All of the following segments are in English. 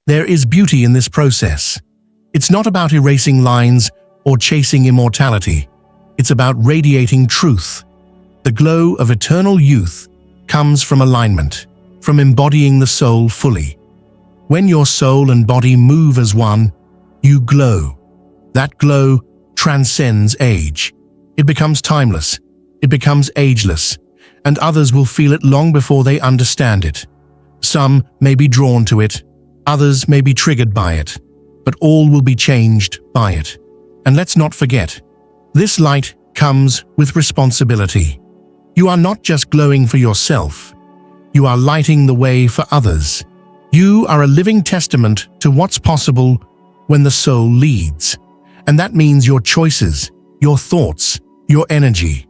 There is beauty in this process. It's not about erasing lines or chasing immortality. It's about radiating truth. The glow of eternal youth comes from alignment, from embodying the soul fully. When your soul and body move as one, you glow. That glow transcends age. It becomes timeless. It becomes ageless, and others will feel it long before they understand it. Some may be drawn to it, others may be triggered by it, but all will be changed by it. And let's not forget, this light comes with responsibility. You are not just glowing for yourself, you are lighting the way for others. You are a living testament to what's possible when the soul leads. And that means your choices, your thoughts, your energy,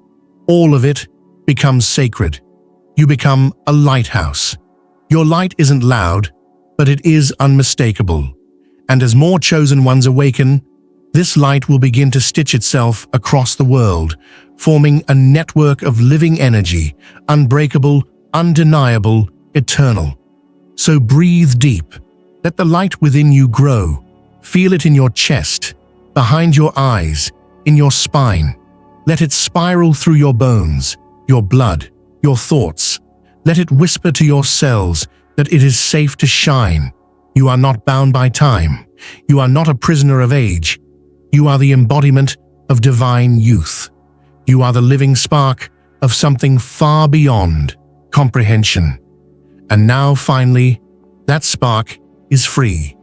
all of it becomes sacred. You become a lighthouse. Your light isn't loud, but it is unmistakable. And as more chosen ones awaken, this light will begin to stitch itself across the world, forming a network of living energy, unbreakable, undeniable, eternal. So breathe deep. Let the light within you grow. Feel it in your chest, behind your eyes, in your spine. Let it spiral through your bones, your blood, your thoughts. Let it whisper to your cells that it is safe to shine. You are not bound by time. You are not a prisoner of age. You are the embodiment of divine youth. You are the living spark of something far beyond comprehension. And now, finally, that spark is free.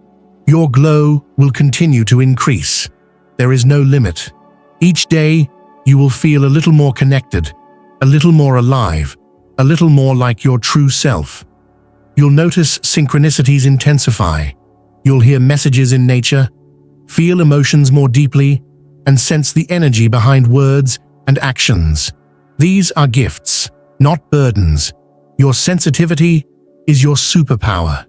Your glow will continue to increase. There is no limit. Each day, you will feel a little more connected, a little more alive, a little more like your true self. You'll notice synchronicities intensify. You'll hear messages in nature, feel emotions more deeply, and sense the energy behind words and actions. These are gifts, not burdens. Your sensitivity is your superpower.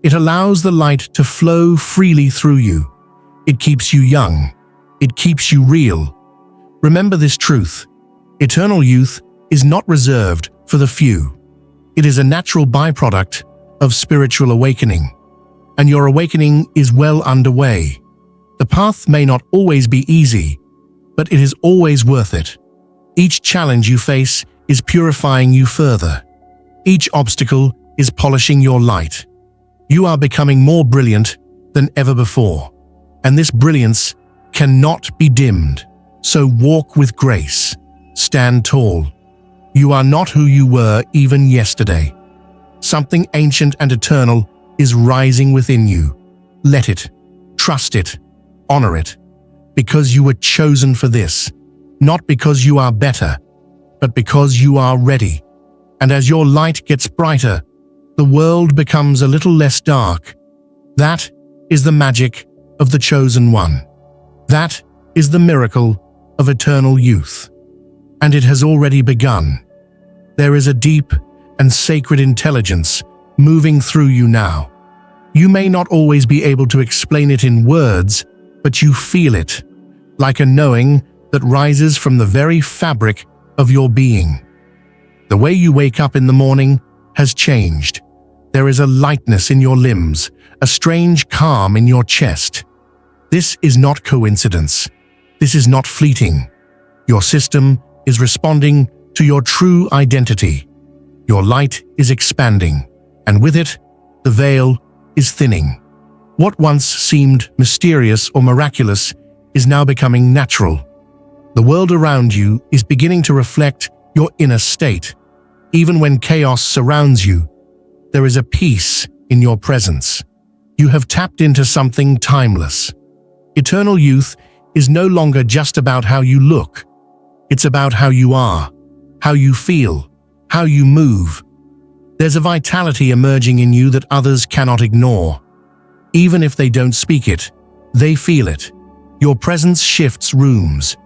It allows the light to flow freely through you. It keeps you young. It keeps you real. Remember this truth. Eternal youth is not reserved for the few. It is a natural byproduct of spiritual awakening. And your awakening is well underway. The path may not always be easy, but it is always worth it. Each challenge you face is purifying you further. Each obstacle is polishing your light. You are becoming more brilliant than ever before, and this brilliance cannot be dimmed. So walk with grace. Stand tall. You are not who you were even yesterday. Something ancient and eternal is rising within you. Let it. Trust it. Honor it. Because you were chosen for this. Not because you are better, but because you are ready. And as your light gets brighter, the world becomes a little less dark. That is the magic of the chosen one. That is the miracle of eternal youth. And it has already begun. There is a deep and sacred intelligence moving through you now. You may not always be able to explain it in words, but you feel it, like a knowing that rises from the very fabric of your being. The way you wake up in the morning has changed. There is a lightness in your limbs, a strange calm in your chest. This is not coincidence. This is not fleeting. Your system is responding to your true identity. Your light is expanding, and with it, the veil is thinning. What once seemed mysterious or miraculous is now becoming natural. The world around you is beginning to reflect your inner state. Even when chaos surrounds you, there is a peace in your presence. You have tapped into something timeless. Eternal youth is no longer just about how you look. It's about how you are, how you feel, how you move. There's a vitality emerging in you that others cannot ignore. Even if they don't speak it, they feel it. Your presence shifts rooms.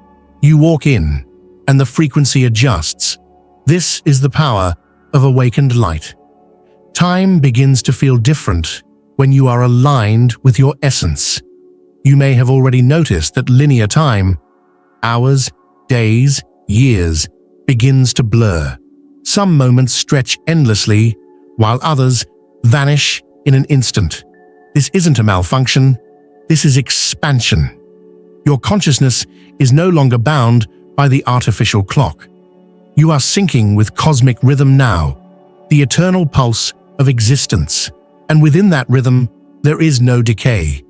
You walk in, and the frequency adjusts. This is the power of awakened light. Time begins to feel different when you are aligned with your essence. You may have already noticed that linear time, hours, days, years, begins to blur. Some moments stretch endlessly, while others vanish in an instant. This isn't a malfunction. This is expansion. Your consciousness is no longer bound by the artificial clock. You are syncing with cosmic rhythm now, the eternal pulse of existence. And within that rhythm, there is no decay,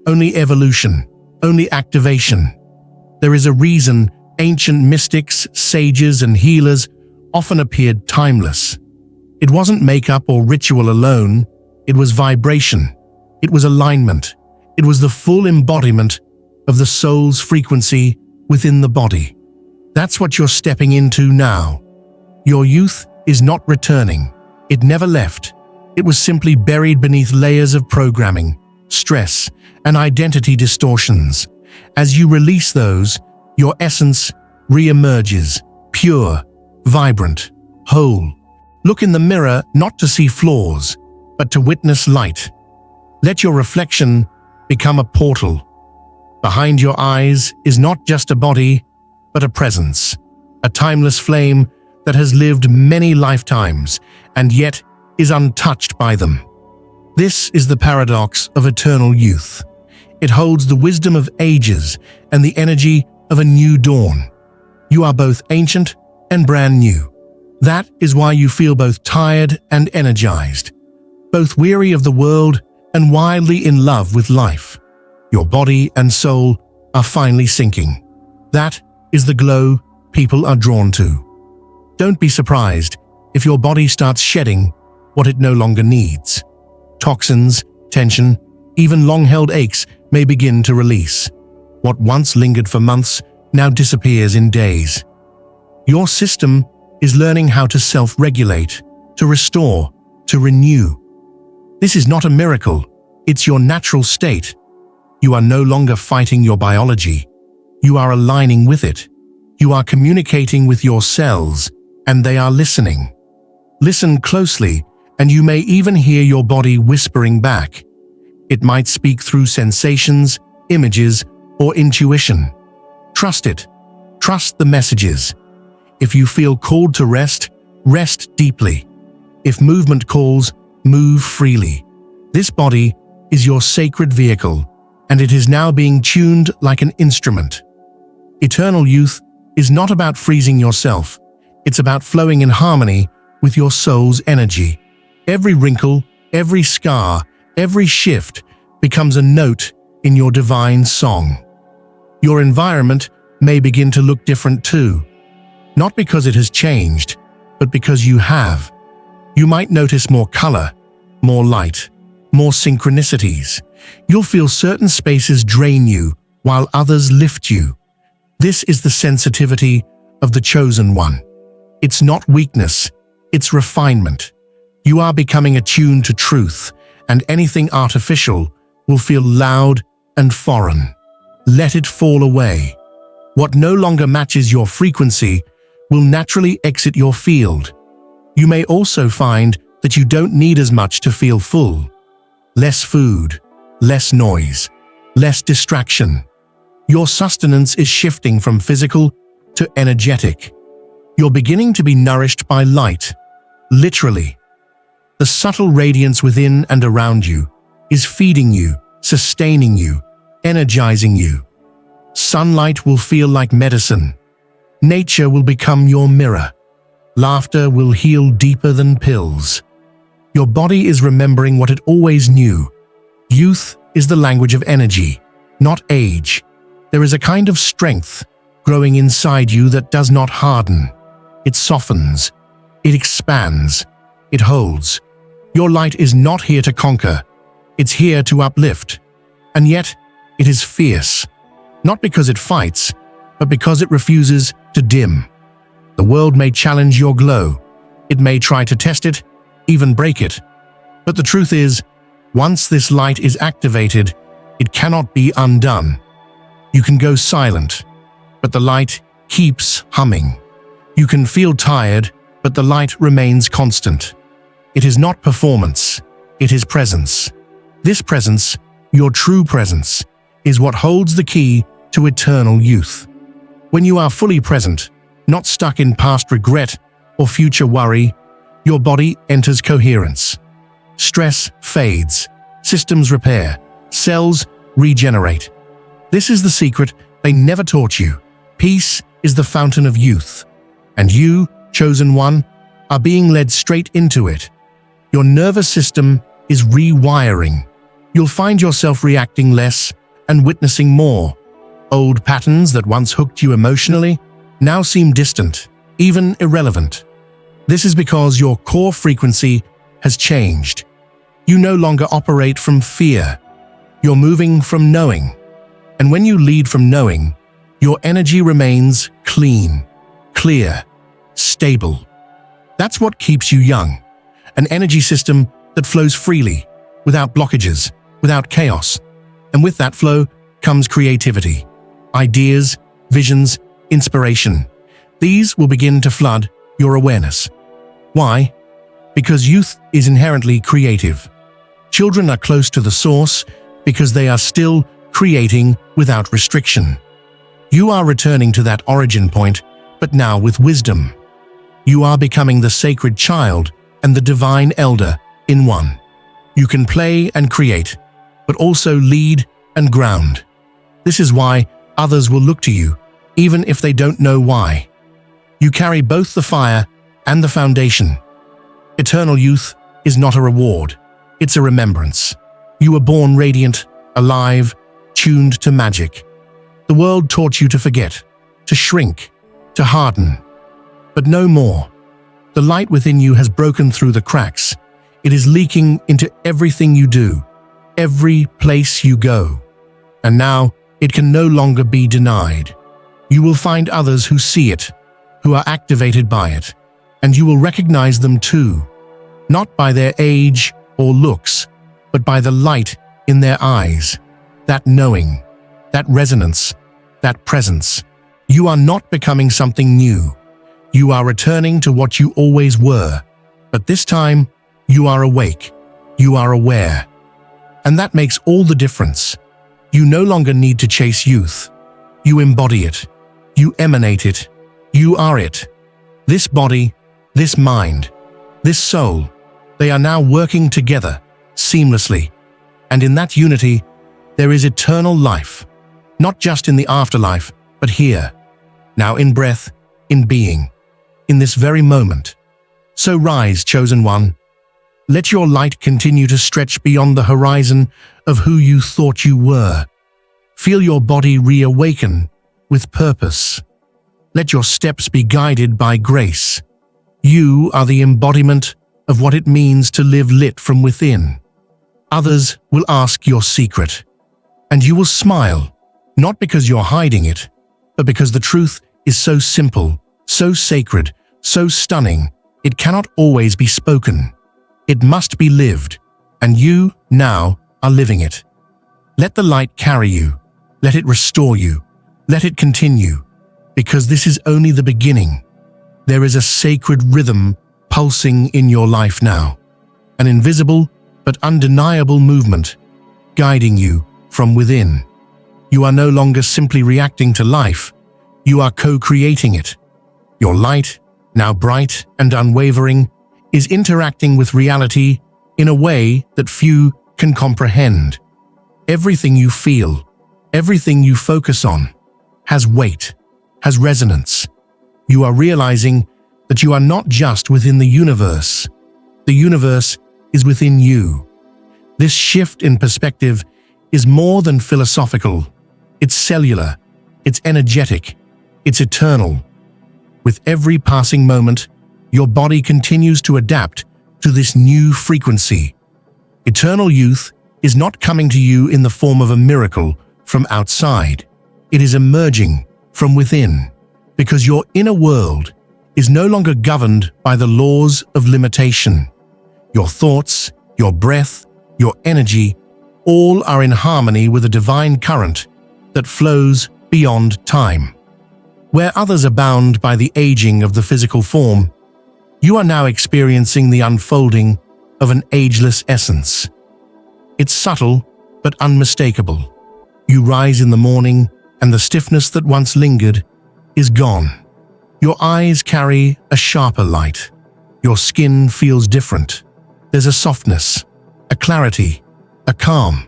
only evolution, only activation. There is a reason ancient mystics, sages, and healers often appeared timeless. It wasn't makeup or ritual alone, it was vibration, it was alignment, it was the full embodiment of the soul's frequency within the body. That's what you're stepping into now. Your youth is not returning. It never left. It was simply buried beneath layers of programming, stress, and identity distortions. As you release those, your essence re-emerges, pure, vibrant, whole. Look in the mirror not to see flaws, but to witness light. Let your reflection become a portal. Behind your eyes is not just a body, but a presence, a timeless flame that has lived many lifetimes and yet is untouched by them. This is the paradox of eternal youth. It holds the wisdom of ages and the energy of a new dawn. You are both ancient and brand new. That is why you feel both tired and energized, both weary of the world and wildly in love with life. Your body and soul are finally syncing. That is the glow people are drawn to. Don't be surprised if your body starts shedding what it no longer needs. Toxins, tension, even long-held aches may begin to release. What once lingered for months now disappears in days. Your system is learning how to self-regulate, to restore, to renew. This is not a miracle, it's your natural state. You are no longer fighting your biology. You are aligning with it. You are communicating with your cells, and they are listening. Listen closely, and you may even hear your body whispering back. It might speak through sensations, images, or intuition. Trust it. Trust the messages. If you feel called to rest, rest deeply. If movement calls, move freely. This body is your sacred vehicle, and it is now being tuned like an instrument. Eternal youth is not about freezing yourself. It's about flowing in harmony with your soul's energy. Every wrinkle, every scar, every shift becomes a note in your divine song. Your environment may begin to look different too. Not because it has changed, but because you have. You might notice more color, more light, more synchronicities. You'll feel certain spaces drain you while others lift you. This is the sensitivity of the chosen one. It's not weakness, it's refinement. You are becoming attuned to truth, and anything artificial will feel loud and foreign. Let it fall away. What no longer matches your frequency will naturally exit your field. You may also find that you don't need as much to feel full. Less food, less noise, less distraction. Your sustenance is shifting from physical to energetic. You're beginning to be nourished by light, literally. The subtle radiance within and around you is feeding you, sustaining you, energizing you. Sunlight will feel like medicine. Nature will become your mirror. Laughter will heal deeper than pills. Your body is remembering what it always knew. Youth is the language of energy, not age. There is a kind of strength growing inside you that does not harden. It softens. It expands. It holds. Your light is not here to conquer. It's here to uplift. And yet, it is fierce. Not because it fights, but because it refuses to dim. The world may challenge your glow. It may try to test it, even break it. But the truth is, once this light is activated, it cannot be undone. You can go silent, but the light keeps humming. You can feel tired, but the light remains constant. It is not performance, it is presence. This presence, your true presence, is what holds the key to eternal youth. When you are fully present, not stuck in past regret or future worry, your body enters coherence. Stress fades, systems repair, cells regenerate. This is the secret they never taught you. Peace is the fountain of youth, and you, chosen one, are being led straight into it. Your nervous system is rewiring. You'll find yourself reacting less and witnessing more. Old patterns that once hooked you emotionally now seem distant, even irrelevant. This is because your core frequency has changed. You no longer operate from fear. You're moving from knowing. And when you lead from knowing, your energy remains clean, clear, stable. That's what keeps you young. An energy system that flows freely, without blockages, without chaos. And with that flow comes creativity, ideas, visions, inspiration. These will begin to flood your awareness. Why? Because youth is inherently creative. Children are close to the source because they are still creating without restriction. You are returning to that origin point, but now with wisdom. You are becoming the sacred child and the divine elder in one. You can play and create, but also lead and ground. This is why others will look to you, even if they don't know why. You carry both the fire and the foundation. Eternal youth is not a reward, it's a remembrance. You were born radiant, alive, tuned to magic. The world taught you to forget, to shrink, to harden. But no more. The light within you has broken through the cracks. It is leaking into everything you do, every place you go. And now it can no longer be denied. You will find others who see it, who are activated by it, and you will recognize them too, not by their age or looks, but by the light in their eyes, that knowing, that resonance, that presence. You are not becoming something new. You are returning to what you always were, but this time you are awake, you are aware. And that makes all the difference. You no longer need to chase youth. You embody it. You emanate it. You are it. This body, this mind, this soul, they are now working together, seamlessly. And in that unity, there is eternal life, not just in the afterlife, but here, now in breath, in being, in this very moment. So rise, chosen one. Let your light continue to stretch beyond the horizon of who you thought you were. Feel your body reawaken with purpose. Let your steps be guided by grace. You are the embodiment of what it means to live lit from within. Others will ask your secret, and you will smile, not because you're hiding it, but because the truth is so simple, so sacred, so stunning, it cannot always be spoken. It must be lived, and you, now, are living it. Let the light carry you. Let it restore you. Let it continue, because this is only the beginning. There is a sacred rhythm pulsing in your life now, an invisible but undeniable movement guiding you from within. You are no longer simply reacting to life, you are co-creating it. Your light, now bright and unwavering, is interacting with reality in a way that few can comprehend. Everything you feel, everything you focus on, has weight, has resonance. You are realizing that you are not just within the universe is within you. This shift in perspective is more than philosophical. It's cellular, it's energetic, it's eternal. With every passing moment, your body continues to adapt to this new frequency. Eternal youth is not coming to you in the form of a miracle from outside. It is emerging from within, because your inner world is no longer governed by the laws of limitation. Your thoughts, your breath, your energy, all are in harmony with a divine current that flows beyond time. Where others are bound by the aging of the physical form, you are now experiencing the unfolding of an ageless essence. It's subtle, but unmistakable. You rise in the morning, and the stiffness that once lingered is gone. Your eyes carry a sharper light. Your skin feels different. There's a softness, a clarity, a calm.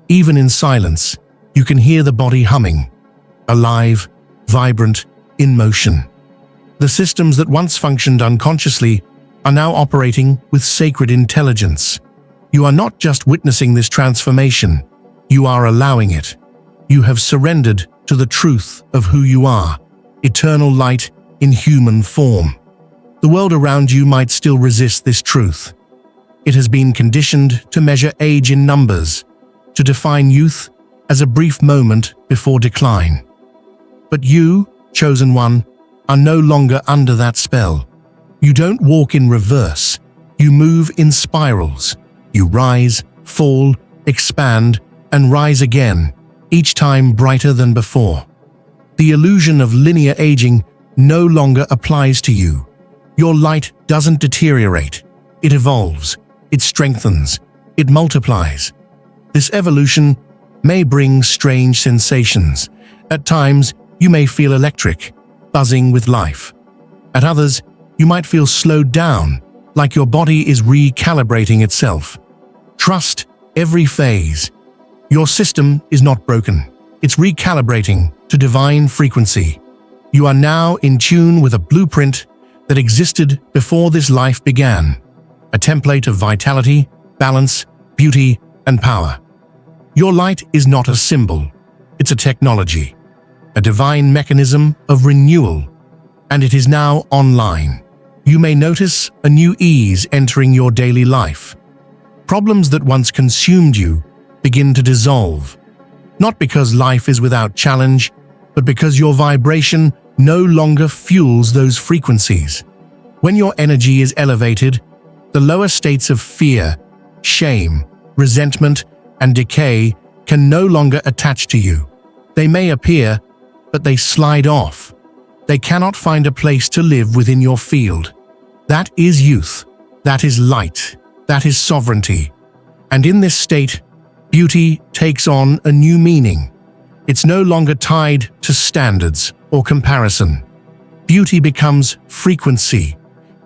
Even in silence, you can hear the body humming, alive, vibrant, in motion. The systems that once functioned unconsciously are now operating with sacred intelligence. You are not just witnessing this transformation, you are allowing it. You have surrendered to the truth of who you are, eternal light in human form. The world around you might still resist this truth. It has been conditioned to measure age in numbers, to define youth as a brief moment before decline. But you, chosen one, are no longer under that spell. You don't walk in reverse, you move in spirals. You rise, fall, expand, and rise again, each time brighter than before. The illusion of linear aging no longer applies to you. Your light doesn't deteriorate, it evolves, it strengthens, it multiplies. This evolution may bring strange sensations. At times, you may feel electric, buzzing with life. At others, you might feel slowed down, like your body is recalibrating itself. Trust every phase. Your system is not broken. It's recalibrating to divine frequency. You are now in tune with a blueprint that existed before this life began, a template of vitality, balance, beauty, and power. Your light is not a symbol, it's a technology, a divine mechanism of renewal, and it is now online. You may notice a new ease entering your daily life. Problems that once consumed you begin to dissolve, not because life is without challenge, but because your vibration no longer fuels those frequencies. When your energy is elevated, the lower states of fear, shame, resentment, and decay can no longer attach to you. They may appear, but they slide off. They cannot find a place to live within your field. That is youth. That is light. That is sovereignty. And in this state, beauty takes on a new meaning. It's no longer tied to standards or comparison. Beauty becomes frequency.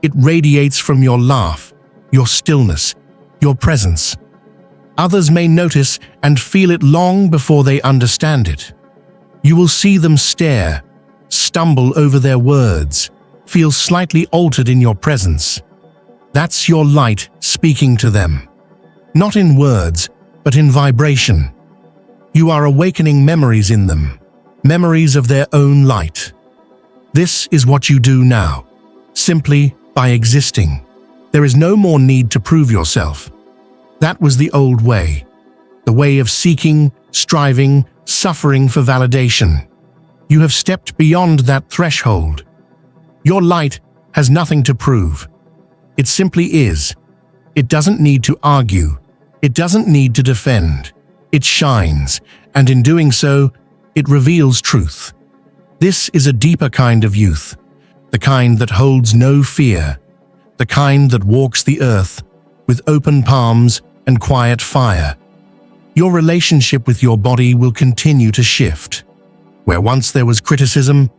It radiates from your laugh, your stillness, your presence. Others may notice and feel it long before they understand it. You will see them stare, stumble over their words, feel slightly altered in your presence. That's your light speaking to them. Not in words, but in vibration. You are awakening memories in them, memories of their own light. This is what you do now, simply by existing. There is no more need to prove yourself. That was the old way, the way of seeking, striving, suffering for validation. You have stepped beyond that threshold. Your light has nothing to prove. It simply is. It doesn't need to argue. It doesn't need to defend. It shines, and in doing so, it reveals truth. This is a deeper kind of youth, the kind that holds no fear, the kind that walks the earth with open palms and quiet fire. Your relationship with your body will continue to shift. Where once there was criticism,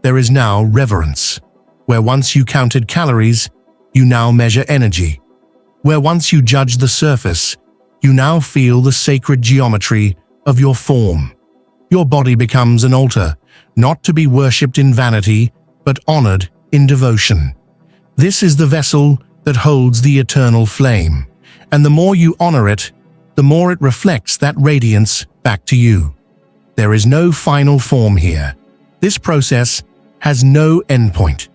there is now reverence. Where once you counted calories, you now measure energy. Where once you judged the surface, you now feel the sacred geometry of your form. Your body becomes an altar, not to be worshipped in vanity, but honored in devotion. This is the vessel that holds the eternal flame, and the more you honor it, the more it reflects that radiance back to you. There is no final form here. This process has no endpoint.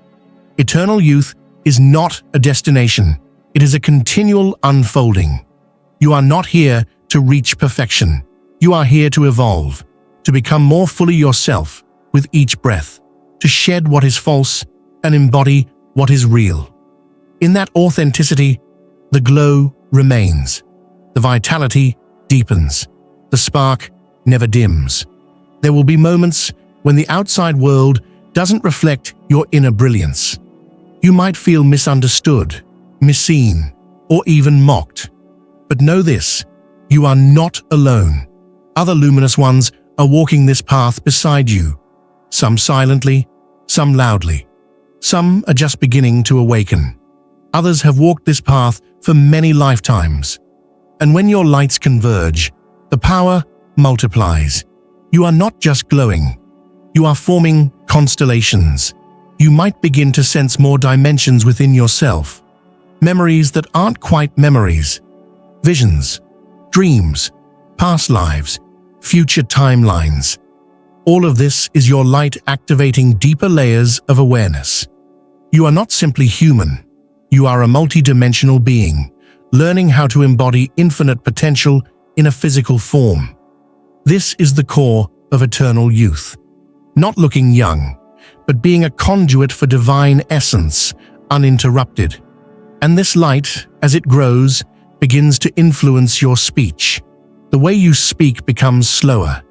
Eternal youth is not a destination. It is a continual unfolding. You are not here to reach perfection. You are here to evolve, to become more fully yourself with each breath, to shed what is false and embody what is real. In that authenticity, the glow remains. The vitality deepens. The spark never dims. There will be moments when the outside world doesn't reflect your inner brilliance. You might feel misunderstood, misseen, or even mocked. But know this, you are not alone. Other luminous ones are walking this path beside you, some silently, some loudly. Some are just beginning to awaken. Others have walked this path for many lifetimes. And when your lights converge, the power multiplies. You are not just glowing. You are forming constellations. You might begin to sense more dimensions within yourself. Memories that aren't quite memories. Visions, dreams, past lives, future timelines. All of this is your light activating deeper layers of awareness. You are not simply human. You are a multidimensional being, learning how to embody infinite potential in a physical form. This is the core of eternal youth. Not looking young, but being a conduit for divine essence, uninterrupted. And this light, as it grows, begins to influence your speech. The way you speak becomes slower,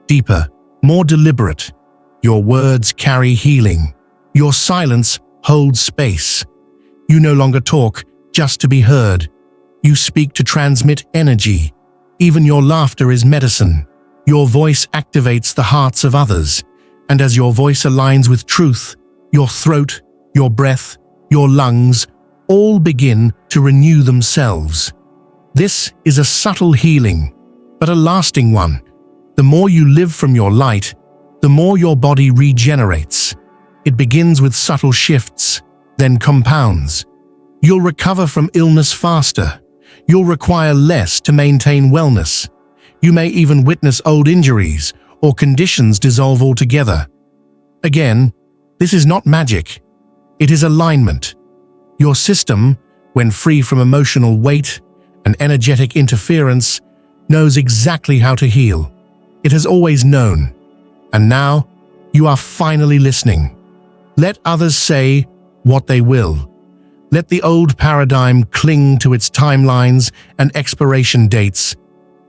deeper, more deliberate. Your words carry healing. Your silence holds space. You no longer talk just to be heard. You speak to transmit energy. Even your laughter is medicine. Your voice activates the hearts of others. And as your voice aligns with truth, your throat, your breath, your lungs, all begin to renew themselves. This is a subtle healing, but a lasting one. The more you live from your light, the more your body regenerates. It begins with subtle shifts, then compounds. You'll recover from illness faster. You'll require less to maintain wellness. You may even witness old injuries or conditions dissolve altogether. Again, this is not magic. It is alignment. Your system, when free from emotional weight and energetic interference, knows exactly how to heal. It has always known. And now, you are finally listening. Let others say what they will. Let the old paradigm cling to its timelines and expiration dates.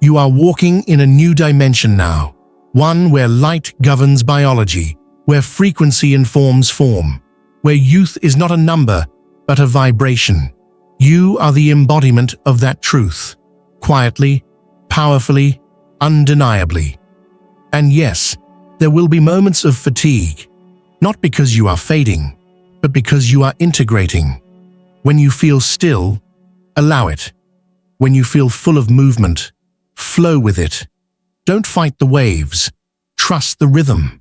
You are walking in a new dimension now, one where light governs biology, where frequency informs form, where youth is not a number, but a vibration. You are the embodiment of that truth, quietly, powerfully, undeniably. And yes, there will be moments of fatigue, not because you are fading, but because you are integrating. When you feel still, allow it. When you feel full of movement, flow with it. Don't fight the waves. Trust the rhythm.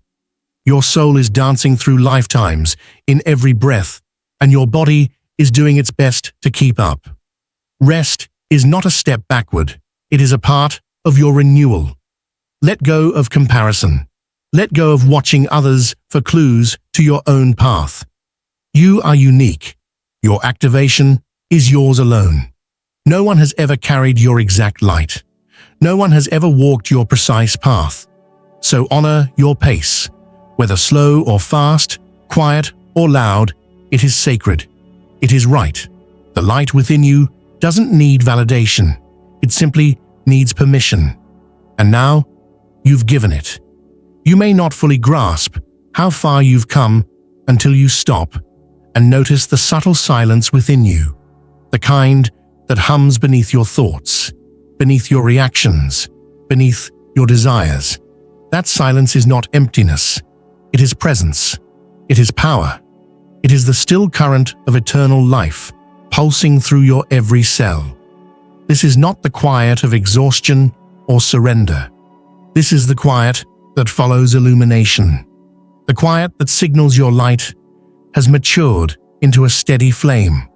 Your soul is dancing through lifetimes in every breath, and your body is doing its best to keep up. Rest is not a step backward. It is a part of your renewal. Let go of comparison. Let go of watching others for clues to your own path. You are unique. Your activation is yours alone. No one has ever carried your exact light. No one has ever walked your precise path. So honor your pace. Whether slow or fast, quiet or loud, it is sacred. It is right. The light within you doesn't need validation. It simply needs permission. And now, you've given it. You may not fully grasp how far you've come until you stop and notice the subtle silence within you, the kind that hums beneath your thoughts, beneath your reactions, beneath your desires. That silence is not emptiness. It is presence. It is power. It is the still current of eternal life, pulsing through your every cell. This is not the quiet of exhaustion or surrender. This is the quiet that follows illumination. The quiet that signals your light has matured into a steady flame.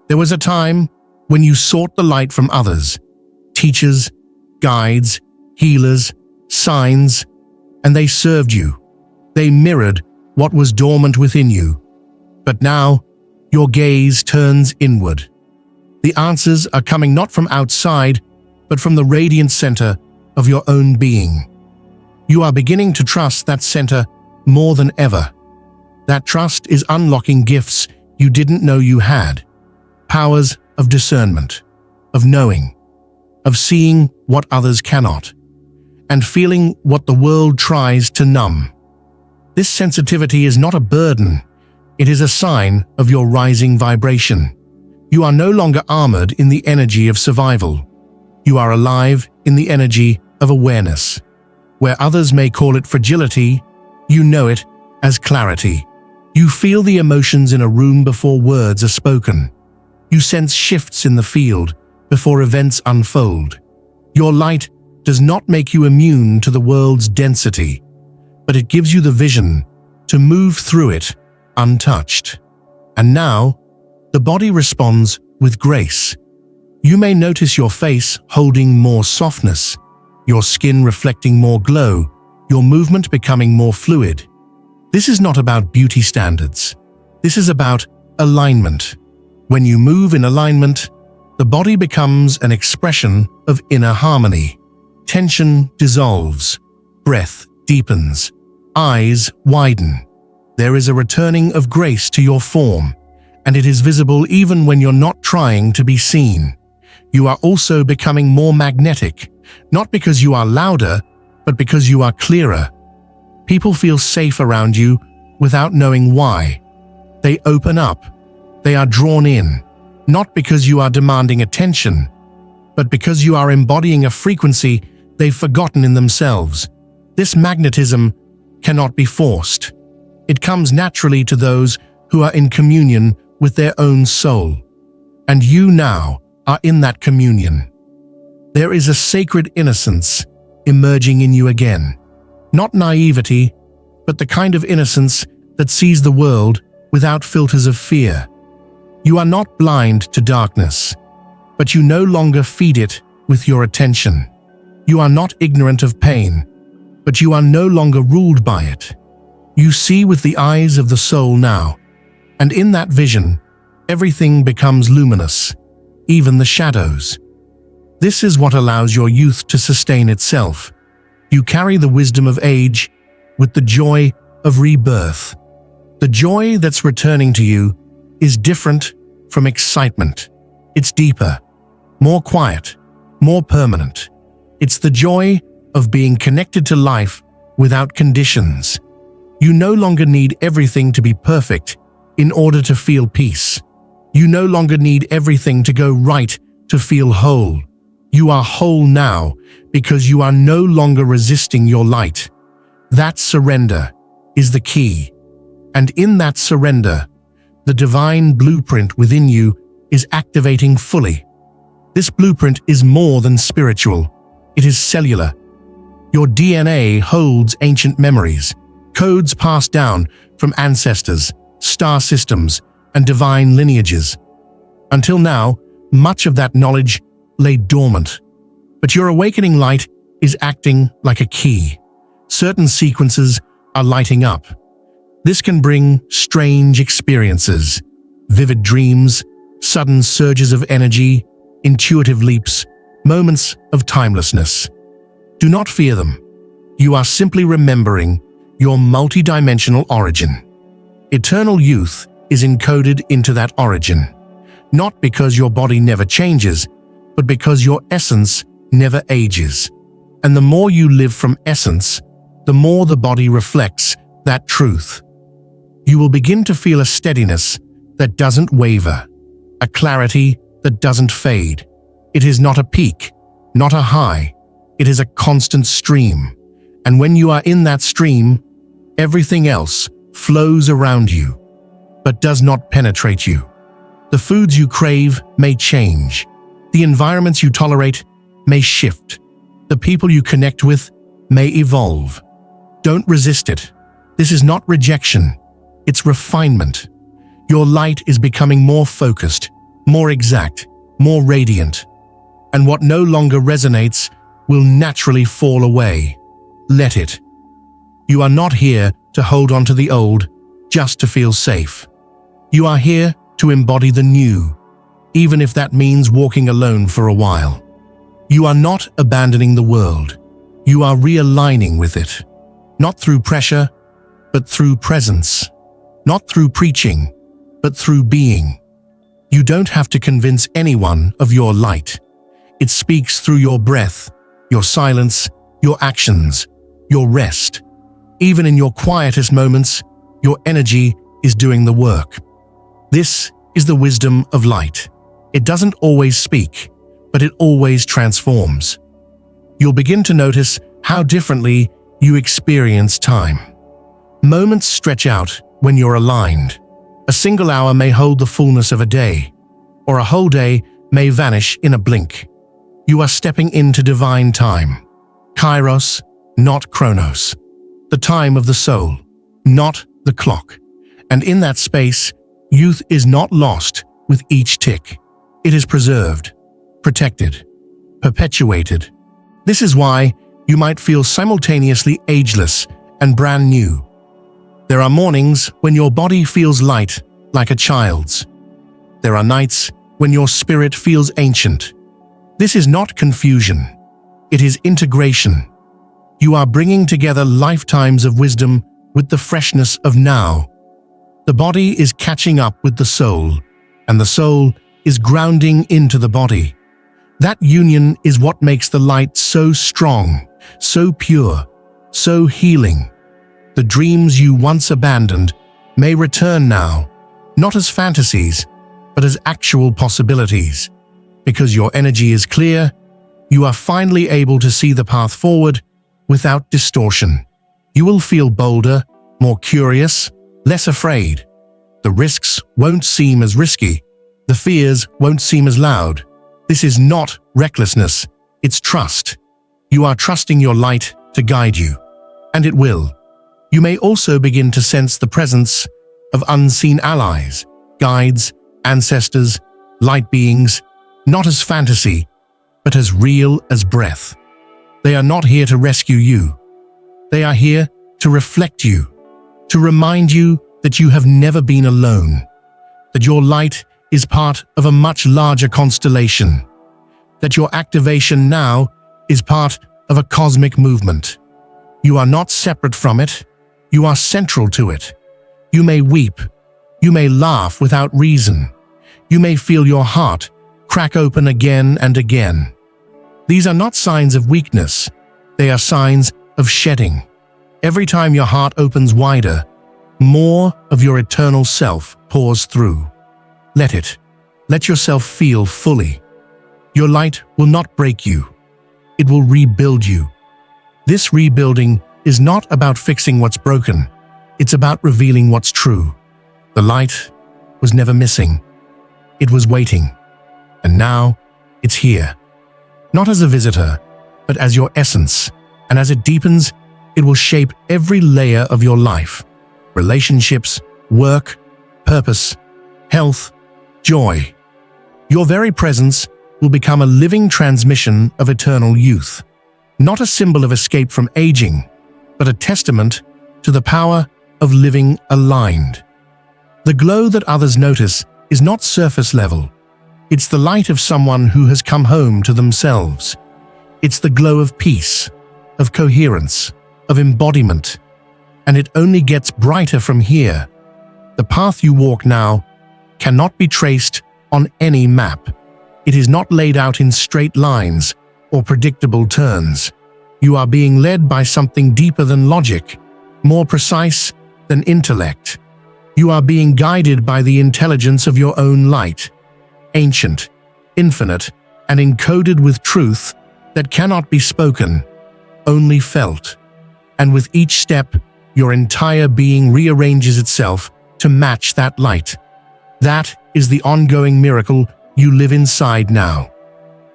There was a time when you sought the light from others, teachers, guides, healers, signs, and they served you. They mirrored what was dormant within you. But now, your gaze turns inward. The answers are coming not from outside, but from the radiant center of your own being. You are beginning to trust that center more than ever. That trust is unlocking gifts you didn't know you had. Powers of discernment, of knowing, of seeing what others cannot, and feeling what the world tries to numb. This sensitivity is not a burden. It is a sign of your rising vibration. You are no longer armored in the energy of survival. You are alive in the energy of awareness. Where others may call it fragility, you know it as clarity. You feel the emotions in a room before words are spoken. You sense shifts in the field before events unfold. Your light does not make you immune to the world's density, but it gives you the vision to move through it untouched. And now, the body responds with grace. You may notice your face holding more softness, your skin reflecting more glow, your movement becoming more fluid. This is not about beauty standards. This is about alignment. When you move in alignment, the body becomes an expression of inner harmony. Tension dissolves, breath deepens, eyes widen. There is a returning of grace to your form, and it is visible even when you're not trying to be seen. You are also becoming more magnetic, not because you are louder, but because you are clearer. People feel safe around you without knowing why. They open up. They are drawn in, not because you are demanding attention, but because you are embodying a frequency they've forgotten in themselves. This magnetism cannot be forced. It comes naturally to those who are in communion with their own soul. And you now are in that communion. There is a sacred innocence emerging in you again. Not naivety, but the kind of innocence that sees the world without filters of fear. You are not blind to darkness, but you no longer feed it with your attention. You are not ignorant of pain, but you are no longer ruled by it. You see with the eyes of the soul now, and in that vision, everything becomes luminous, even the shadows. This is what allows your youth to sustain itself. You carry the wisdom of age with the joy of rebirth. The joy that's returning to you is different from excitement. It's deeper, more quiet, more permanent. It's the joy of being connected to life without conditions. You no longer need everything to be perfect in order to feel peace. You no longer need everything to go right to feel whole. You are whole now because you are no longer resisting your light. That surrender is the key. And in that surrender, the divine blueprint within you is activating fully. This blueprint is more than spiritual. It is cellular. Your DNA holds ancient memories, codes passed down from ancestors, star systems, and divine lineages. Until now, much of that knowledge lay dormant. But your awakening light is acting like a key. Certain sequences are lighting up. This can bring strange experiences, vivid dreams, sudden surges of energy, intuitive leaps, moments of timelessness. Do not fear them. You are simply remembering your multidimensional origin. Eternal youth is encoded into that origin, not because your body never changes, but because your essence never ages. And the more you live from essence, the more the body reflects that truth. You will begin to feel a steadiness that doesn't waver, a clarity that doesn't fade. It is not a peak, not a high. It is a constant stream. And when you are in that stream, everything else flows around you, but does not penetrate you. The foods you crave may change. The environments you tolerate may shift. The people you connect with may evolve. Don't resist it. This is not rejection. It's refinement. Your light is becoming more focused, more exact, more radiant. And what no longer resonates will naturally fall away. Let it. You are not here to hold on to the old just to feel safe. You are here to embody the new, even if that means walking alone for a while. You are not abandoning the world. You are realigning with it, not through pressure, but through presence, not through preaching, but through being. You don't have to convince anyone of your light. It speaks through your breath, your silence, your actions, your rest. Even in your quietest moments, your energy is doing the work. This is the wisdom of light. It doesn't always speak, but it always transforms. You'll begin to notice how differently you experience time. Moments stretch out when you're aligned. A single hour may hold the fullness of a day, or a whole day may vanish in a blink. You are stepping into divine time. Kairos, not Chronos. The time of the soul, not the clock. And in that space, youth is not lost with each tick. It is preserved, protected, perpetuated. This is why you might feel simultaneously ageless and brand new. There are mornings when your body feels light, like a child's. There are nights when your spirit feels ancient. This is not confusion. It is integration. You are bringing together lifetimes of wisdom with the freshness of now. The body is catching up with the soul, and the soul is grounding into the body. That union is what makes the light so strong, so pure, so healing. The dreams you once abandoned may return now, not as fantasies, but as actual possibilities. Because your energy is clear, you are finally able to see the path forward without distortion. You will feel bolder, more curious, less afraid. The risks won't seem as risky. The fears won't seem as loud. This is not recklessness, it's trust. You are trusting your light to guide you, and it will. You may also begin to sense the presence of unseen allies, guides, ancestors, light beings, not as fantasy, but as real as breath. They are not here to rescue you. They are here to reflect you, to remind you that you have never been alone, that your light is part of a much larger constellation, that your activation now is part of a cosmic movement. You are not separate from it, you are central to it. You may weep, you may laugh without reason, you may feel your heart crack open again and again. These are not signs of weakness, they are signs of shedding. Every time your heart opens wider, more of your eternal self pours through. Let yourself feel fully. Your light will not break you, it will rebuild you. This rebuilding is not about fixing what's broken, it's about revealing what's true. The light was never missing, it was waiting, and now it's here. Not as a visitor, but as your essence, and as it deepens, it will shape every layer of your life. Relationships, work, purpose, health, joy. Your very presence will become a living transmission of eternal youth, not a symbol of escape from aging, but a testament to the power of living aligned. The glow that others notice is not surface level. It's the light of someone who has come home to themselves. It's the glow of peace, of coherence, of embodiment. And it only gets brighter from here. The path you walk now cannot be traced on any map. It is not laid out in straight lines or predictable turns. You are being led by something deeper than logic, more precise than intellect. You are being guided by the intelligence of your own light, ancient, infinite, and encoded with truth that cannot be spoken, only felt. And with each step, your entire being rearranges itself to match that light. That is the ongoing miracle you live inside now.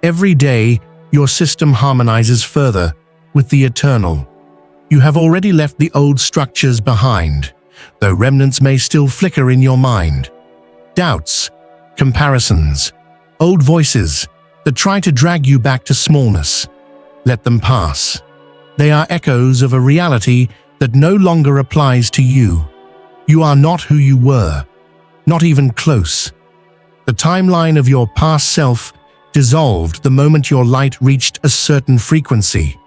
Every day, your system harmonizes further with the eternal. You have already left the old structures behind, though remnants may still flicker in your mind. Doubts, comparisons, old voices that try to drag you back to smallness. Let them pass. They are echoes of a reality that no longer applies to you. You are not who you were, not even close. The timeline of your past self dissolved the moment your light reached a certain frequency.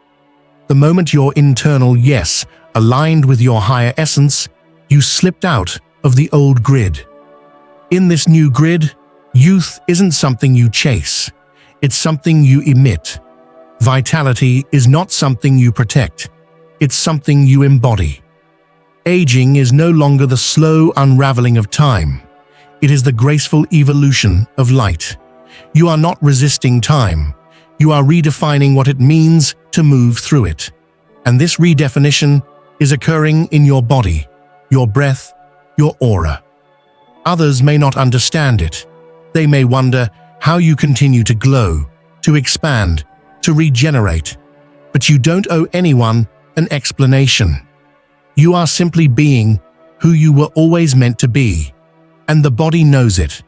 The moment your internal yes aligned with your higher essence, you slipped out of the old grid. In this new grid, youth isn't something you chase, it's something you emit. Vitality is not something you protect, it's something you embody. Aging is no longer the slow unraveling of time, it is the graceful evolution of light. You are not resisting time, you are redefining what it means to move through it. And this redefinition is occurring in your body, your breath, your aura. Others may not understand it. They may wonder how you continue to glow, to expand, to regenerate. But you don't owe anyone an explanation. You are simply being who you were always meant to be, and the body knows it.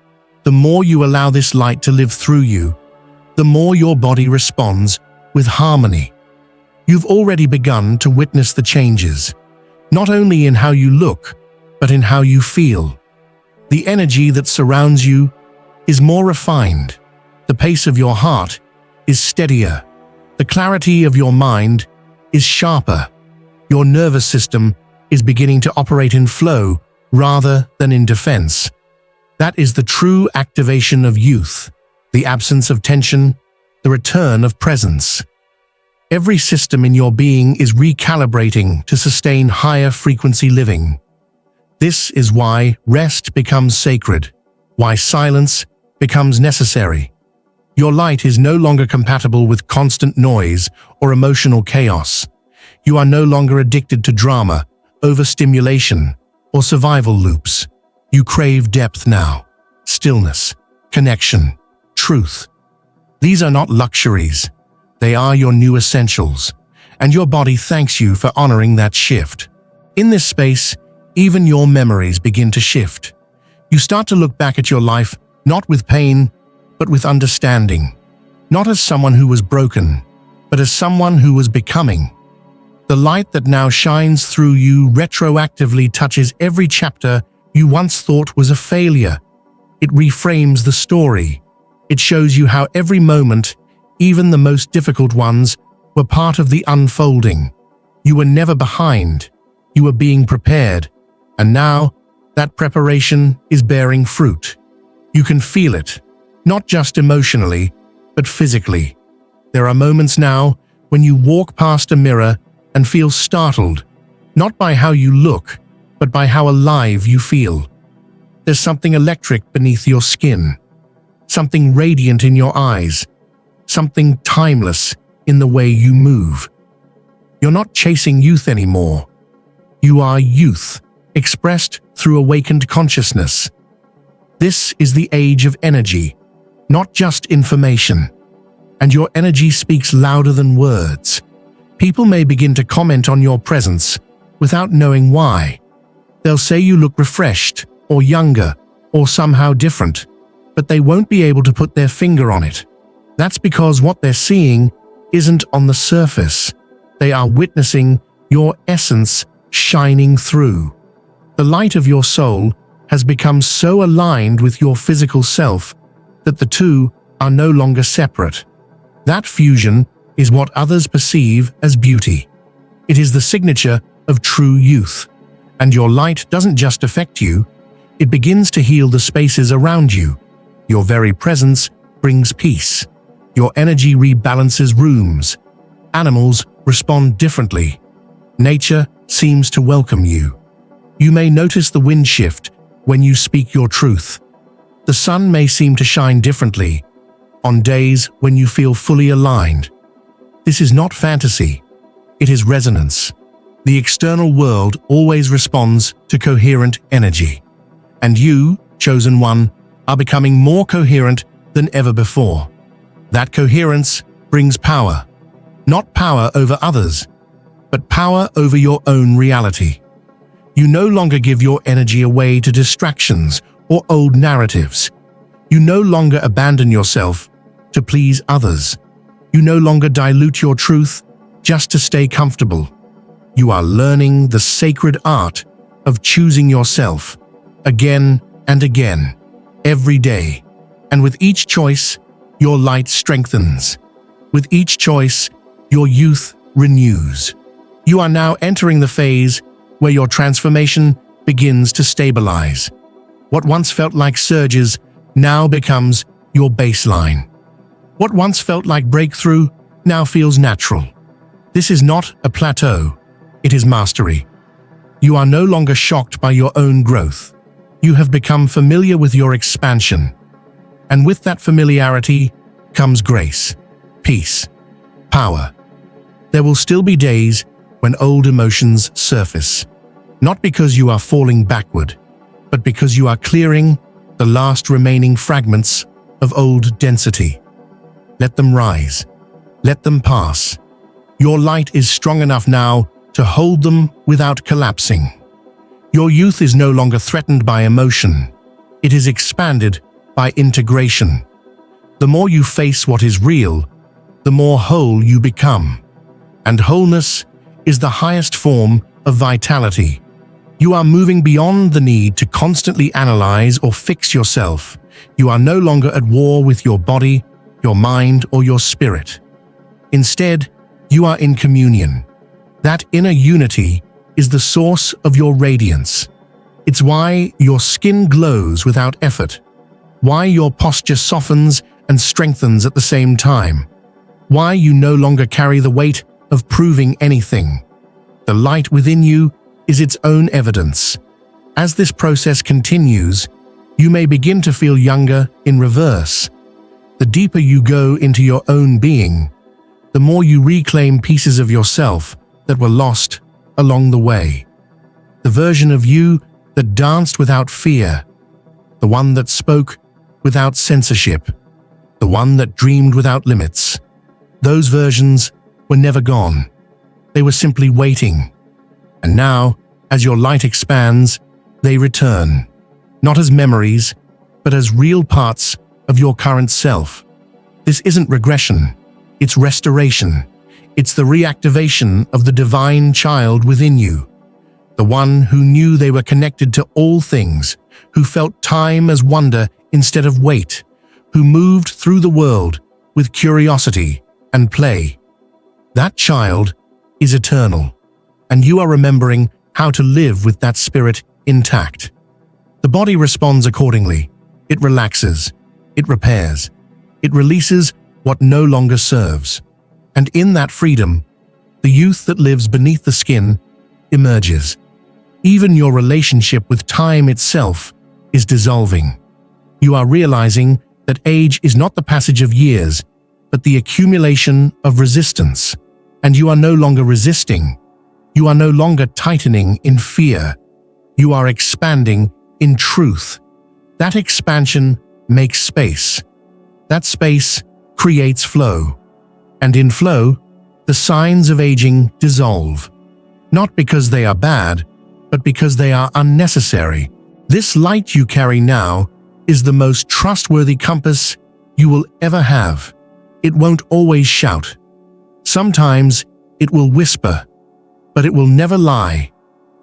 The more you allow this light to live through you, the more your body responds with harmony. You've already begun to witness the changes, not only in how you look, but in how you feel. The energy that surrounds you is more refined. The pace of your heart is steadier. The clarity of your mind is sharper. Your nervous system is beginning to operate in flow rather than in defense. That is the true activation of youth, the absence of tension, the return of presence. Every system in your being is recalibrating to sustain higher frequency living. This is why rest becomes sacred, why silence becomes necessary. Your light is no longer compatible with constant noise or emotional chaos. You are no longer addicted to drama, overstimulation, or survival loops. You crave depth now, stillness, connection, truth. These are not luxuries. They are your new essentials, and your body thanks you for honoring that shift. In this space, even your memories begin to shift. You start to look back at your life not with pain, but with understanding. Not as someone who was broken, but as someone who was becoming. The light that now shines through you retroactively touches every chapter you once thought was a failure. It reframes the story. It shows you how every moment, even the most difficult ones, were part of the unfolding. You were never behind. You were being prepared. And now, that preparation is bearing fruit. You can feel it, not just emotionally, but physically. There are moments now when you walk past a mirror and feel startled, not by how you look, but by how alive you feel. There's something electric beneath your skin, something radiant in your eyes, something timeless in the way you move. You're not chasing youth anymore. You are youth, expressed through awakened consciousness. This is the age of energy, not just information. And your energy speaks louder than words. People may begin to comment on your presence without knowing why. They'll say you look refreshed, or younger, or somehow different, but they won't be able to put their finger on it. That's because what they're seeing isn't on the surface. They are witnessing your essence shining through. The light of your soul has become so aligned with your physical self that the two are no longer separate. That fusion is what others perceive as beauty. It is the signature of true youth. And your light doesn't just affect you, it begins to heal the spaces around you. Your very presence brings peace. Your energy rebalances rooms. Animals respond differently. Nature seems to welcome you. You may notice the wind shift when you speak your truth. The sun may seem to shine differently on days when you feel fully aligned. This is not fantasy. It is resonance. The external world always responds to coherent energy. And you, chosen one, are becoming more coherent than ever before. That coherence brings power. Not power over others, but power over your own reality. You no longer give your energy away to distractions or old narratives. You no longer abandon yourself to please others. You no longer dilute your truth just to stay comfortable. You are learning the sacred art of choosing yourself again and again, every day. And with each choice, your light strengthens. With each choice, your youth renews. You are now entering the phase where your transformation begins to stabilize. What once felt like surges now becomes your baseline. What once felt like breakthrough now feels natural. This is not a plateau, it is mastery. You are no longer shocked by your own growth. You have become familiar with your expansion. And with that familiarity comes grace, peace, power. There will still be days when old emotions surface, not because you are falling backward, but because you are clearing the last remaining fragments of old density. Let them rise. Let them pass. Your light is strong enough now to hold them without collapsing. Your youth is no longer threatened by emotion. It is expanded by integration. The more you face what is real, the more whole you become. And wholeness is the highest form of vitality. You are moving beyond the need to constantly analyze or fix yourself. You are no longer at war with your body, your mind, or your spirit. Instead, you are in communion. That inner unity is the source of your radiance. It's why your skin glows without effort, why your posture softens and strengthens at the same time, why you no longer carry the weight of proving anything. The light within you is its own evidence. As this process continues, you may begin to feel younger in reverse. The deeper you go into your own being, the more you reclaim pieces of yourself that were lost along the way. The version of you that danced without fear, the one that spoke without censorship, the one that dreamed without limits. Those versions were never gone. They were simply waiting. And now, as your light expands, they return, not as memories, but as real parts of your current self. This isn't regression, it's restoration. It's the reactivation of the divine child within you, the one who knew they were connected to all things, who felt time as wonder instead of weight, who moved through the world with curiosity and play. That child is eternal, and you are remembering how to live with that spirit intact. The body responds accordingly. It relaxes, it repairs, it releases what no longer serves. And in that freedom, the youth that lives beneath the skin emerges. Even your relationship with time itself is dissolving. You are realizing that age is not the passage of years, but the accumulation of resistance. And you are no longer resisting. You are no longer tightening in fear. You are expanding in truth. That expansion makes space. That space creates flow. And in flow, the signs of aging dissolve. Not because they are bad, but because they are unnecessary. This light you carry now is the most trustworthy compass you will ever have. It won't always shout. Sometimes it will whisper, but it will never lie.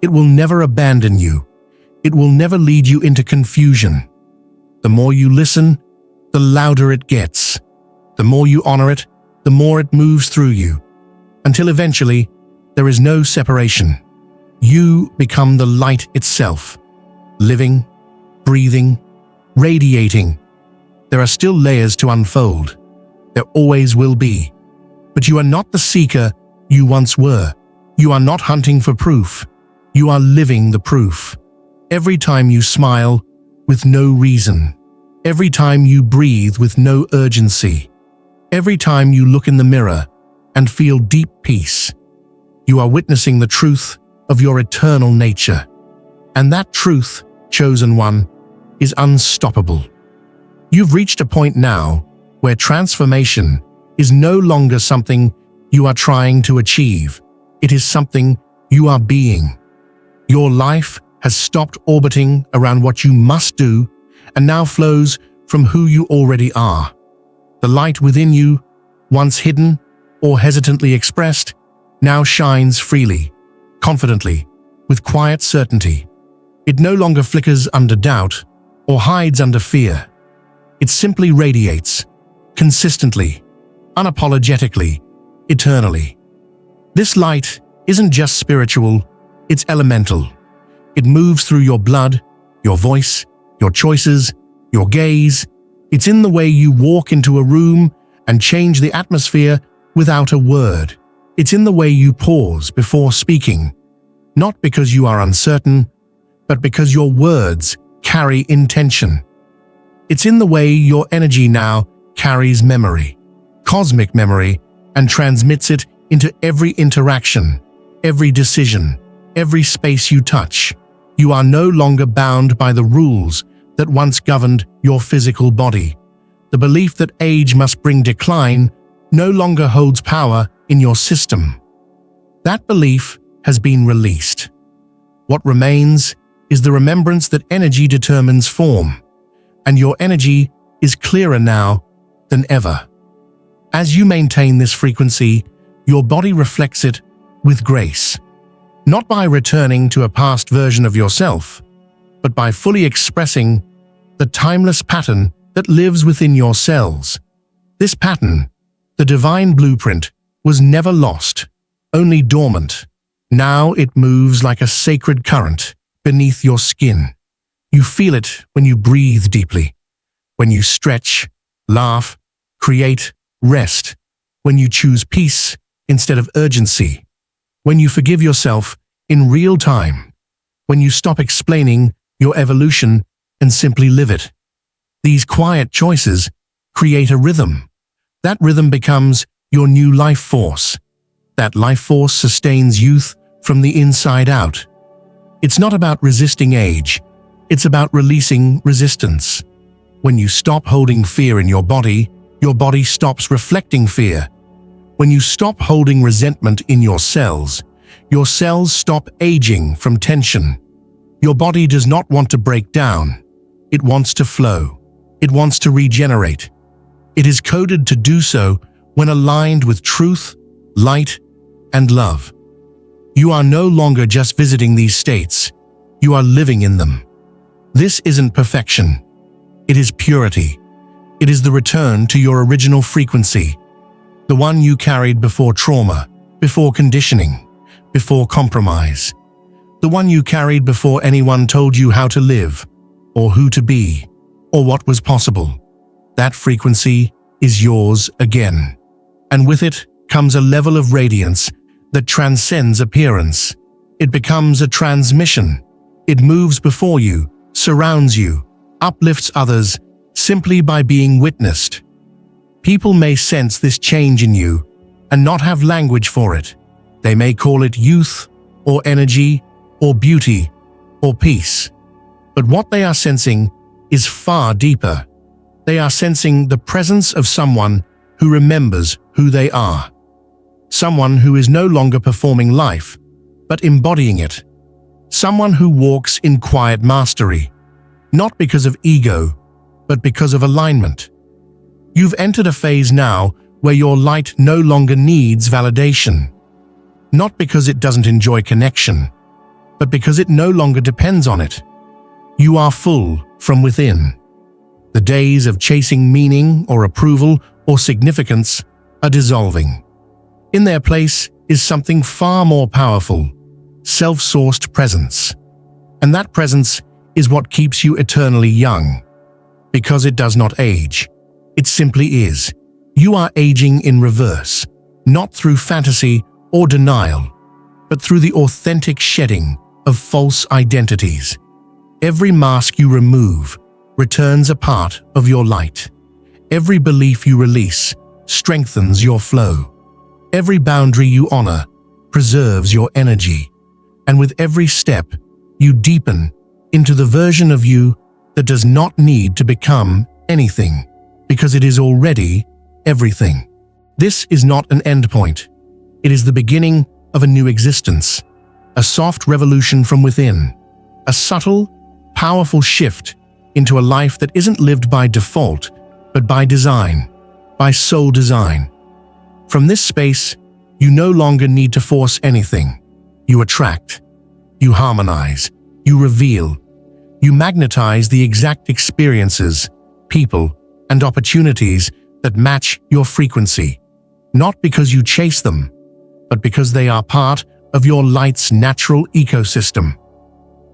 It will never abandon you. It will never lead you into confusion. The more you listen, the louder it gets. The more you honor it, the more it moves through you, until eventually there is no separation. You become the light itself, living, breathing, radiating. There are still layers to unfold. There always will be. But you are not the seeker you once were. You are not hunting for proof. You are living the proof. Every time you smile with no reason, every time you breathe with no urgency, every time you look in the mirror and feel deep peace, you are witnessing the truth of your eternal nature. And that truth, chosen one, is unstoppable. You've reached a point now where transformation is no longer something you are trying to achieve. It is something you are being. Your life has stopped orbiting around what you must do and now flows from who you already are. The light within you, once hidden or hesitantly expressed, now shines freely, confidently, with quiet certainty. It no longer flickers under doubt or hides under fear. It simply radiates, consistently, unapologetically, eternally. This light isn't just spiritual, it's elemental. It moves through your blood, your voice, your choices, your gaze. It's in the way you walk into a room and change the atmosphere without a word. It's in the way you pause before speaking, not because you are uncertain, but because your words carry intention. It's in the way your energy now carries memory, cosmic memory, and transmits it into every interaction, every decision, every space you touch. You are no longer bound by the rules that once governed your physical body. The belief that age must bring decline no longer holds power in your system. That belief has been released. What remains is the remembrance that energy determines form, and your energy is clearer now than ever. As you maintain this frequency, your body reflects it with grace, not by returning to a past version of yourself, but by fully expressing the timeless pattern that lives within your cells. This pattern, the divine blueprint, was never lost, only dormant. Now it moves like a sacred current beneath your skin. You feel it when you breathe deeply, when you stretch, laugh, create, rest, when you choose peace instead of urgency, when you forgive yourself in real time, when you stop explaining your evolution and simply live it. These quiet choices create a rhythm. That rhythm becomes your new life force. That life force sustains youth from the inside out. It's not about resisting age. It's about releasing resistance. When you stop holding fear in your body stops reflecting fear. When you stop holding resentment in your cells stop aging from tension. Your body does not want to break down. It wants to flow. It wants to regenerate. It is coded to do so when aligned with truth, light, and love. You are no longer just visiting these states. You are living in them. This isn't perfection. It is purity. It is the return to your original frequency, the one you carried before trauma, before conditioning, before compromise, the one you carried before anyone told you how to live, or who to be, or what was possible. That frequency is yours again. And with it comes a level of radiance that transcends appearance. It becomes a transmission. It moves before you, surrounds you, uplifts others simply by being witnessed. People may sense this change in you and not have language for it. They may call it youth, or energy, or beauty, or peace. But what they are sensing is far deeper. They are sensing the presence of someone who remembers who they are. Someone who is no longer performing life, but embodying it. Someone who walks in quiet mastery, not because of ego, but because of alignment. You've entered a phase now where your light no longer needs validation. Not because it doesn't enjoy connection, but because it no longer depends on it. You are full from within. The days of chasing meaning or approval or significance are dissolving. In their place is something far more powerful, self-sourced presence. And that presence is what keeps you eternally young. Because it does not age. It simply is. You are aging in reverse, not through fantasy or denial, but through the authentic shedding of false identities. Every mask you remove returns a part of your light. Every belief you release strengthens your flow. Every boundary you honor preserves your energy. And with every step, you deepen into the version of you that does not need to become anything, because it is already everything. This is not an endpoint. It is the beginning of a new existence, a soft revolution from within, a subtle, powerful shift into a life that isn't lived by default, but by design, by soul design. From this space, you no longer need to force anything. You attract, you harmonize, you reveal, you magnetize the exact experiences, people, and opportunities that match your frequency, not because you chase them, but because they are part of your light's natural ecosystem.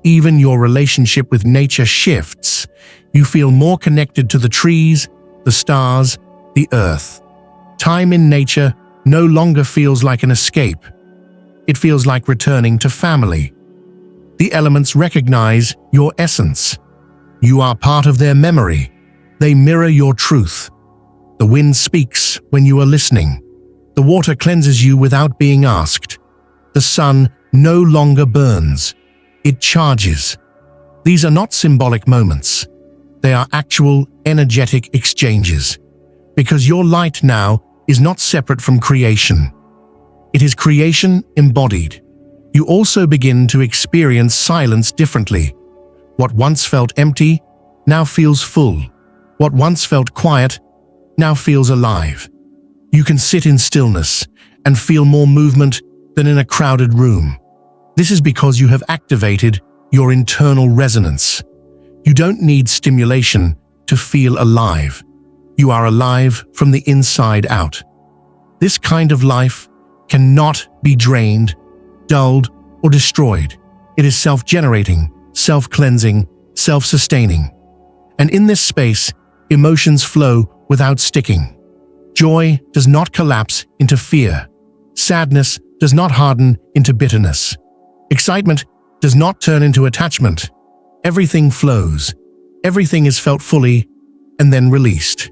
Even your relationship with nature shifts. You feel more connected to the trees, the stars, the earth. Time in nature no longer feels like an escape. It feels like returning to family. The elements recognize your essence. You are part of their memory. They mirror your truth. The wind speaks when you are listening. The water cleanses you without being asked. The sun no longer burns. It charges. These are not symbolic moments. They are actual energetic exchanges. Because your light now is not separate from creation. It is creation embodied. You also begin to experience silence differently. What once felt empty now feels full. What once felt quiet now feels alive. You can sit in stillness and feel more movement than in a crowded room. This is because you have activated your internal resonance. You don't need stimulation to feel alive. You are alive from the inside out. This kind of life cannot be drained, dulled, or destroyed. It is self-generating, self-cleansing, self-sustaining. And in this space, emotions flow without sticking. Joy does not collapse into fear. Sadness does not harden into bitterness. Excitement does not turn into attachment. Everything flows. Everything is felt fully and then released.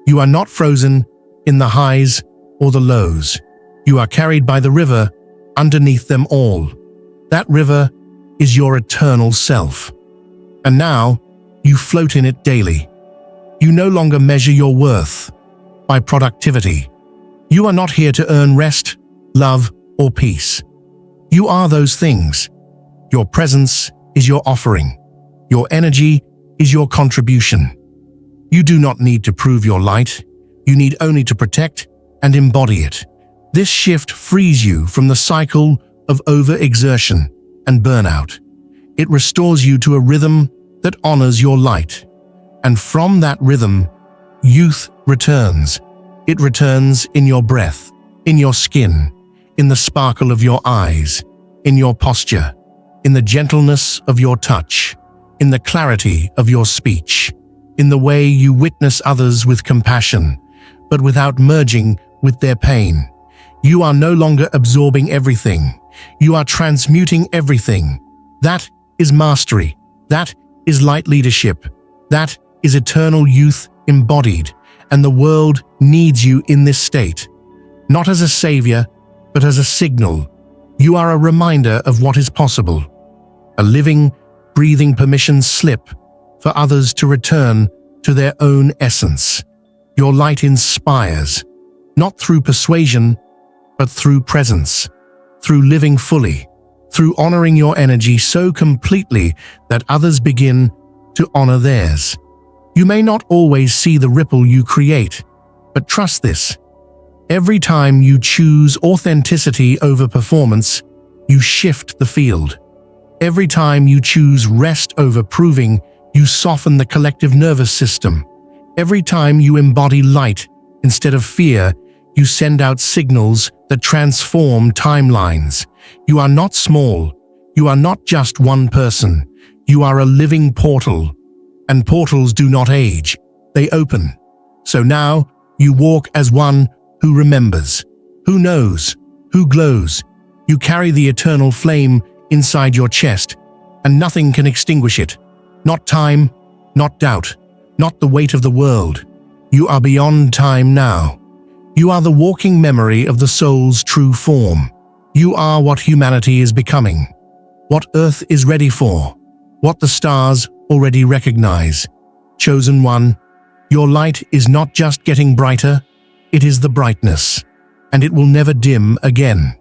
You are not frozen in the highs or the lows. You are carried by the river underneath them all. That river is your eternal self. And now, you float in it daily. You no longer measure your worth by productivity. You are not here to earn rest, love, or peace. You are those things. Your presence is your offering. Your energy is your contribution. You do not need to prove your light. You need only to protect and embody it. This shift frees you from the cycle of overexertion and burnout. It restores you to a rhythm that honors your light. And from that rhythm, youth returns. It returns in your breath, in your skin, in the sparkle of your eyes, in your posture, in the gentleness of your touch, in the clarity of your speech, in the way you witness others with compassion, but without merging with their pain. You are no longer absorbing everything. You are transmuting everything. That is mastery. That is light leadership. That is eternal youth embodied, and the world needs you in this state. Not as a savior, but as a signal. You are a reminder of what is possible. A living, breathing permission slip for others to return to their own essence. Your light inspires, not through persuasion, but through presence, through living fully, through honoring your energy so completely that others begin to honor theirs. You may not always see the ripple you create, but trust this. Every time you choose authenticity over performance, you shift the field. Every time you choose rest over proving, you soften the collective nervous system. Every time you embody light instead of fear, you send out signals that transform timelines. You are not small. You are not just one person. You are a living portal. And portals do not age. They open. So now you walk as one who remembers, who knows, who glows. You carry the eternal flame inside your chest, and nothing can extinguish it. Not time, not doubt, not the weight of the world. You are beyond time now. You are the walking memory of the soul's true form. You are what humanity is becoming, what Earth is ready for, what the stars already recognize. Chosen one, your light is not just getting brighter, it is the brightness, and it will never dim again.